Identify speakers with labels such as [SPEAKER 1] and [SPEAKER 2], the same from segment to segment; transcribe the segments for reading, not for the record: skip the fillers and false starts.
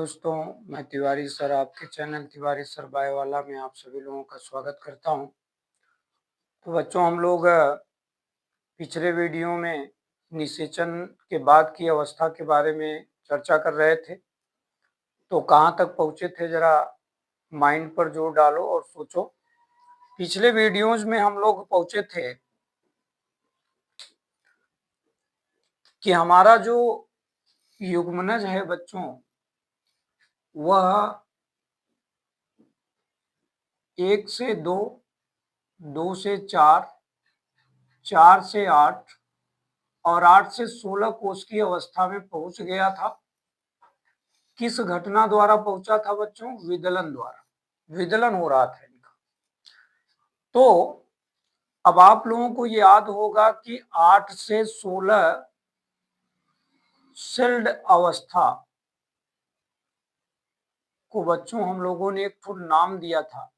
[SPEAKER 1] दोस्तों, मैं तिवारी सर आपके चैनल तिवारी सर बायोवाला में आप सभी लोगों का स्वागत करता हूं। तो बच्चों, हम लोग पिछले वीडियो में निषेचन के बाद की अवस्था के बारे में चर्चा कर रहे थे। तो कहाँ तक पहुँचे थे, जरा माइंड पर जोर डालो और सोचो। पिछले वीडियोज में हम लोग पहुँचे थे कि हमारा जो युग्मनज है बच्चों, वह 1 से 2, 2 से 4, 4 से 8 और 8 से 16 कोष की अवस्था में पहुंच गया था। किस घटना द्वारा पहुंचा था बच्चों? विदलन द्वारा। विदलन हो रहा था इनका। तो अब आप लोगों को याद होगा कि 8 से 16 सेल्ड अवस्था को बच्चों हम लोगों ने एक ठो नाम दिया था,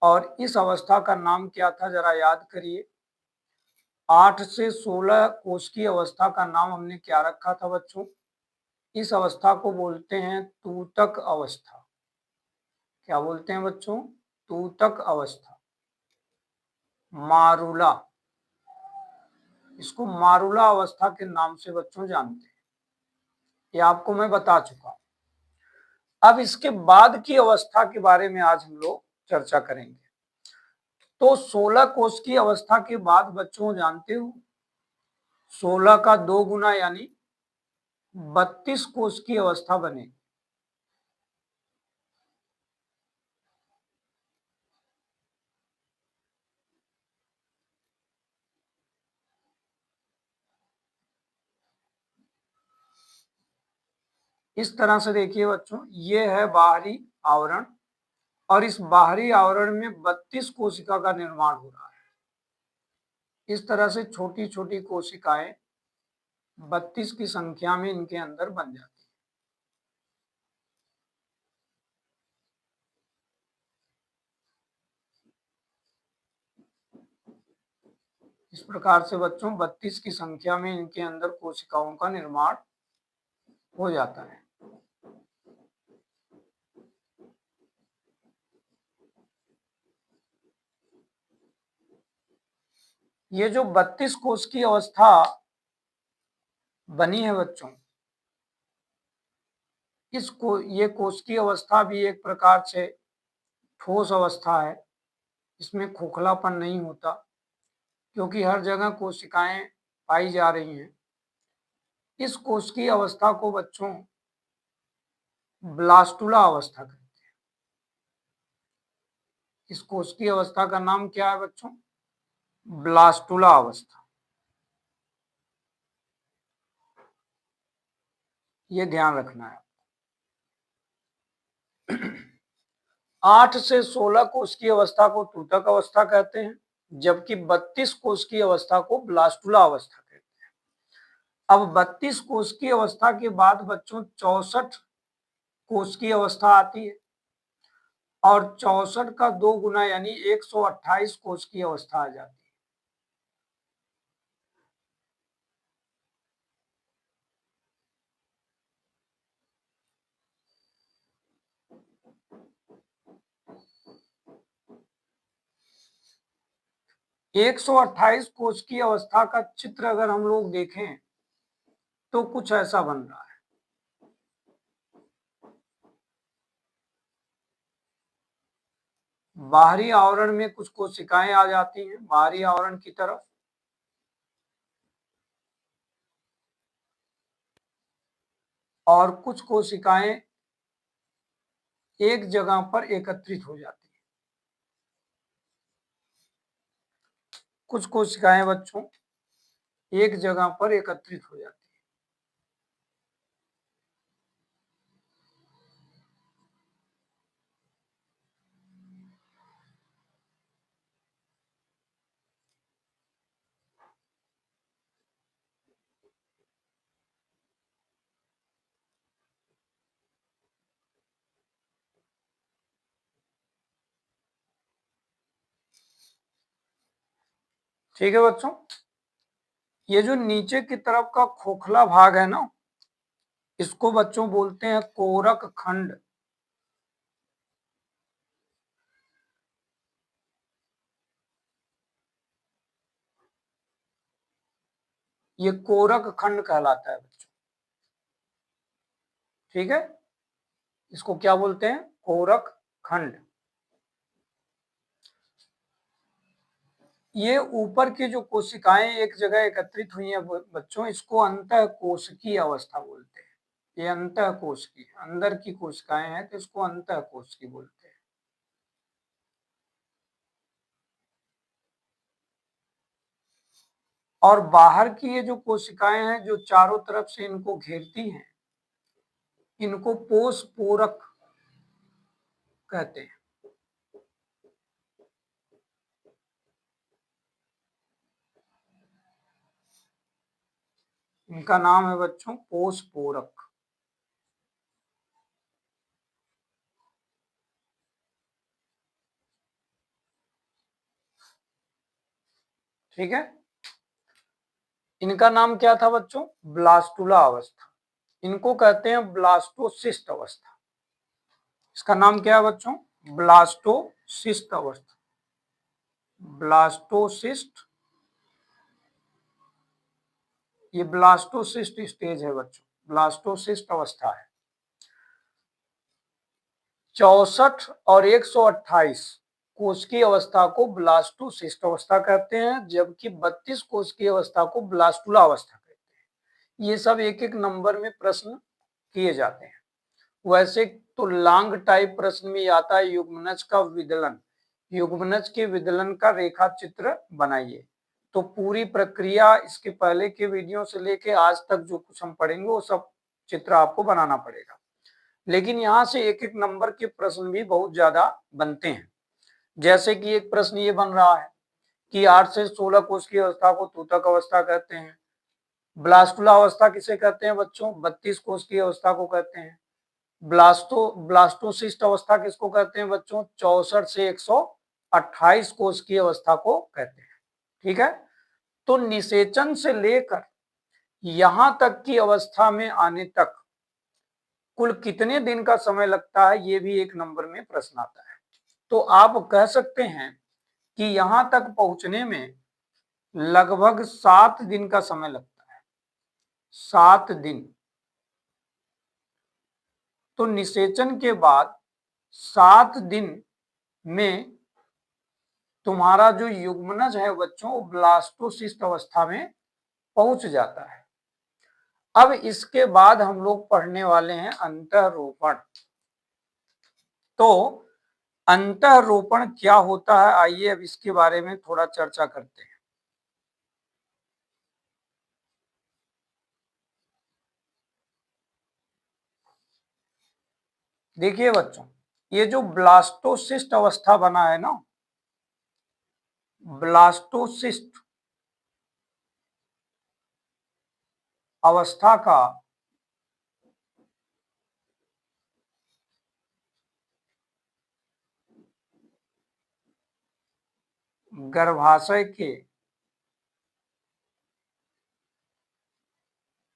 [SPEAKER 1] और इस अवस्था का नाम क्या था, जरा याद करिए। 8 से 16 कोष की अवस्था का नाम हमने क्या रखा था बच्चों? इस अवस्था को बोलते हैं तूतक अवस्था। क्या बोलते हैं बच्चों? तूतक अवस्था, मारुला। इसको मारुला अवस्था के नाम से बच्चों जानते हैं, ये आपको मैं बता चुका हूं। अब इसके बाद की अवस्था के बारे में आज हम लोग चर्चा करेंगे। तो 16 कोष की अवस्था के बाद बच्चों जानते हो, 16 का 2 गुना यानी 32 कोष की अवस्था बनेगी। इस तरह से देखिए बच्चों, ये है बाहरी आवरण, और इस बाहरी आवरण में 32 कोशिका का निर्माण हो रहा है। इस तरह से छोटी छोटी कोशिकाएं 32 की संख्या में इनके अंदर बन जाती है। इस प्रकार से बच्चों 32 की संख्या में इनके अंदर कोशिकाओं का निर्माण हो जाता है। ये जो 32 कोष की अवस्था बनी है बच्चों, ये कोष की अवस्था भी एक प्रकार से ठोस अवस्था है। इसमें खोखलापन नहीं होता, क्योंकि हर जगह कोशिकाएं पाई जा रही हैं। इस कोष की अवस्था को बच्चों ब्लास्टुला अवस्था कहते हैं। इस कोष की अवस्था का नाम क्या है बच्चों? ब्लास्टुला अवस्था। ये ध्यान रखना है। 8 से 16 कोष की अवस्था को तूतक अवस्था कहते हैं, जबकि 32 कोष की अवस्था को ब्लास्टुला अवस्था कहते हैं। अब 32 कोष की अवस्था के बाद बच्चों 64 कोष की अवस्था आती है, और 64 का 2 गुना यानी 128 कोष की अवस्था आ जाती है। एक 128 कोष की अवस्था का चित्र अगर हम लोग देखें तो कुछ ऐसा बन रहा है। बाहरी आवरण में कुछ कोशिकाएं आ जाती हैं, बाहरी आवरण की तरफ, और कुछ कोशिकाएं एक जगह पर एकत्रित हो जाती हैं। कुछ कोशिकाएं बच्चों एक जगह पर एकत्रित हो जाती हैं। ठीक है बच्चों, ये जो नीचे की तरफ का खोखला भाग है ना, इसको बच्चों बोलते हैं कोरक खंड। ये कोरक खंड कहलाता है बच्चों। ठीक है, इसको क्या बोलते हैं? कोरक खंड। ये ऊपर की जो कोशिकाएं एक जगह एकत्रित हुई हैं बच्चों, इसको अंतःकोशिकीय अवस्था बोलते हैं। ये अंतःकोशिकीय, अंदर की कोशिकाएं हैं तो इसको अंतःकोशिकीय बोलते हैं। और बाहर की ये जो कोशिकाएं हैं जो चारों तरफ से इनको घेरती हैं, इनको पोषपूरक कहते हैं। इनका नाम है बच्चों पोषपूरक। ठीक है, इनका नाम क्या था बच्चों? ब्लास्टुला अवस्था। इनको कहते हैं ब्लास्टोसिस्ट अवस्था। इसका नाम क्या है बच्चों? ब्लास्टोसिस्ट अवस्था। ब्लास्टोसिस्ट, ये ब्लास्टोसिस्ट स्टेज है बच्चों, ब्लास्टोसिस्ट अवस्था है। 64 और 128 कोशिकीय अवस्था को ब्लास्टोसिस्ट अवस्था कहते हैं, जबकि 32 कोशिकीय अवस्था को ब्लास्टुला अवस्था कहते हैं। ये सब एक एक नंबर में प्रश्न किए जाते हैं। वैसे तो लॉन्ग टाइप प्रश्न में आता है युग्मनज का विदलन। युग्मनज के विदलन का रेखा चित्र बनाइए। तो पूरी प्रक्रिया इसके पहले के वीडियो से लेके आज तक जो कुछ हम पढ़ेंगे वो सब चित्र आपको बनाना पड़ेगा। लेकिन यहाँ से एक एक नंबर के प्रश्न भी बहुत ज्यादा बनते हैं। जैसे कि एक प्रश्न ये बन रहा है कि 8 से 16 कोष की अवस्था को तूतक अवस्था कहते हैं। ब्लास्टुला अवस्था किसे कहते हैं बच्चों? 32 कोष की अवस्था को कहते हैं। ब्लास्टोसिस्ट अवस्था किसको कहते हैं बच्चों? 64 से 128 कोष की अवस्था को कहते हैं। ठीक है, तो निषेचन से लेकर यहां तक की अवस्था में आने तक कुल कितने दिन का समय लगता है, ये भी एक नंबर में प्रश्न आता है। तो आप कह सकते हैं कि यहां तक पहुंचने में लगभग 7 दिन का समय लगता है। 7 दिन। तो निषेचन के बाद 7 दिन में तुम्हारा जो युग्मनज है बच्चों वो ब्लास्टोसिस्ट अवस्था में पहुंच जाता है। अब इसके बाद हम लोग पढ़ने वाले हैं अंतःरोपण। तो अंतःरोपण क्या होता है, आइए अब इसके बारे में थोड़ा चर्चा करते हैं। देखिए बच्चों, ये जो ब्लास्टोसिस्ट अवस्था बना है ना, ब्लास्टोसिस्ट अवस्था का गर्भाशय के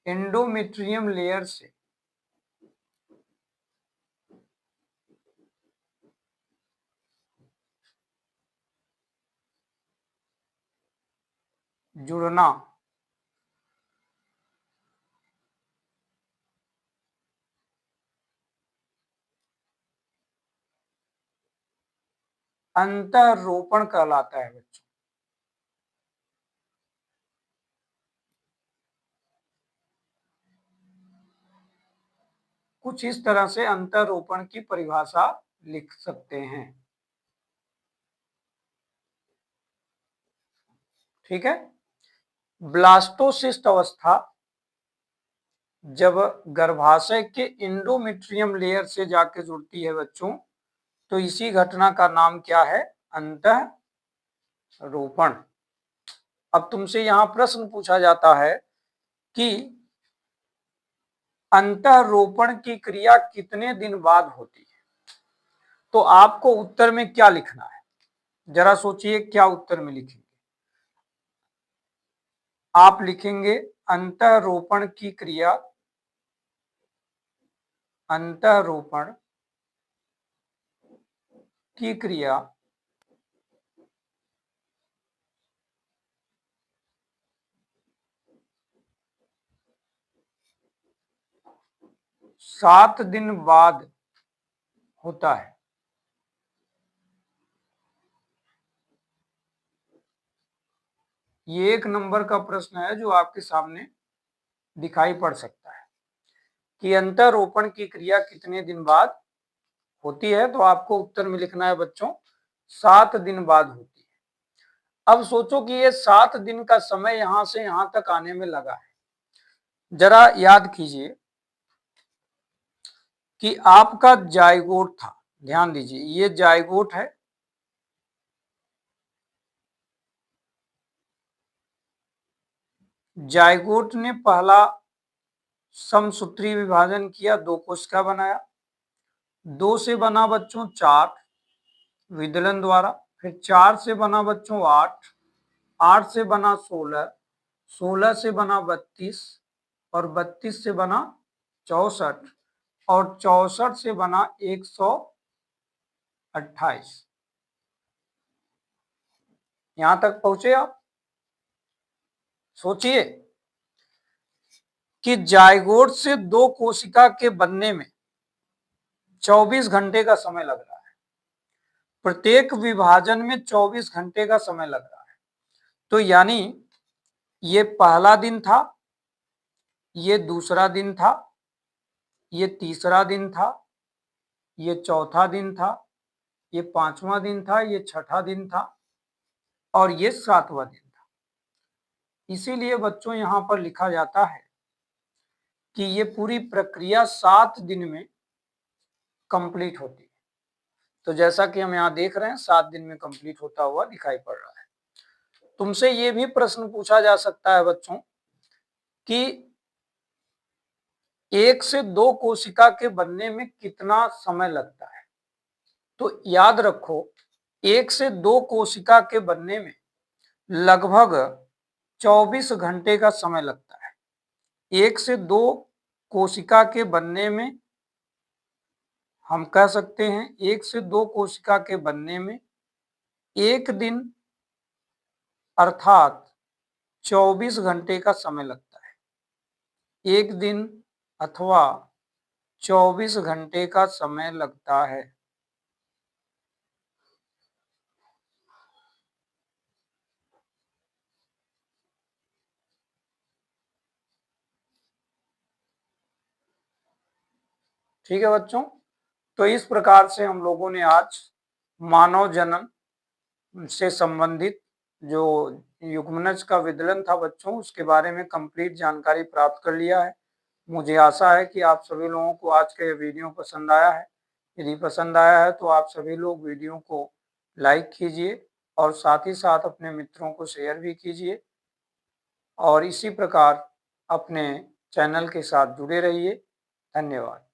[SPEAKER 1] एंडोमेट्रियम लेयर से जुड़ना अंतःरोपण कहलाता है बच्चों। कुछ इस तरह से अंतःरोपण की परिभाषा लिख सकते हैं। ठीक है, ब्लास्टोसिस्ट अवस्था जब गर्भाशय के एंडोमेट्रियम लेयर से जाके जुड़ती है बच्चों, तो इसी घटना का नाम क्या है? अंतःरोपण। अब तुमसे यहां प्रश्न पूछा जाता है कि अंतःरोपण की क्रिया कितने दिन बाद होती है, तो आपको उत्तर में क्या लिखना है? जरा सोचिए क्या उत्तर में लिखेंगे। आप लिखेंगे अंतःरोपण की क्रिया अंतःरोपण की क्रिया सात दिन बाद होता है। ये एक नंबर का प्रश्न है जो आपके सामने दिखाई पड़ सकता है कि अंतःरोपण की क्रिया कितने दिन बाद होती है। तो आपको उत्तर में लिखना है बच्चों 7 दिन बाद होती है। अब सोचो कि ये 7 दिन का समय यहां से यहां तक आने में लगा है। जरा याद कीजिए कि आपका जाइगोट था, ध्यान दीजिए ये जाइगोट है, जाइगोट ने पहला समसूत्री विभाजन किया, 2 कोशिका बनाया, 2 से बना बच्चों 4 विदलन द्वारा, फिर 4 से बना बच्चों 8, 8 से बना 16, 16 से बना 32 और 32 से बना 64 और 64 से बना 128। यहां तक पहुंचे आप? सोचिए कि जाइगोट से 2 कोशिका के बनने में 24 घंटे का समय लग रहा है, प्रत्येक विभाजन में 24 घंटे का समय लग रहा है। तो यानी ये पहला दिन था, ये दूसरा दिन था, ये तीसरा दिन था, ये चौथा दिन था, ये 5वां दिन था, ये 6ठा दिन था और ये 7वां दिन था। इसीलिए बच्चों यहां पर लिखा जाता है कि ये पूरी प्रक्रिया 7 दिन में कंप्लीट होती है। तो जैसा कि हम यहाँ देख रहे हैं 7 दिन में कंप्लीट होता हुआ दिखाई पड़ रहा है। तुमसे ये भी प्रश्न पूछा जा सकता है बच्चों कि 1 से 2 कोशिका के बनने में कितना समय लगता है। तो याद रखो 1 से 2 कोशिका के बनने में लगभग 24 घंटे का समय लगता है। 1 से 2 कोशिका के बनने में हम कह सकते हैं 1 से 2 कोशिका के बनने में 1 दिन अर्थात 24 घंटे का समय लगता है। 1 दिन अथवा 24 घंटे का समय लगता है। ठीक है बच्चों, तो इस प्रकार से हम लोगों ने आज मानव जनन से संबंधित जो युग्मनज का विदलन था बच्चों उसके बारे में कंप्लीट जानकारी प्राप्त कर लिया है। मुझे आशा है कि आप सभी लोगों को आज का ये वीडियो पसंद आया है। यदि पसंद आया है तो आप सभी लोग वीडियो को लाइक कीजिए और साथ ही साथ अपने मित्रों को शेयर भी कीजिए और इसी प्रकार अपने चैनल के साथ जुड़े रहिए। धन्यवाद।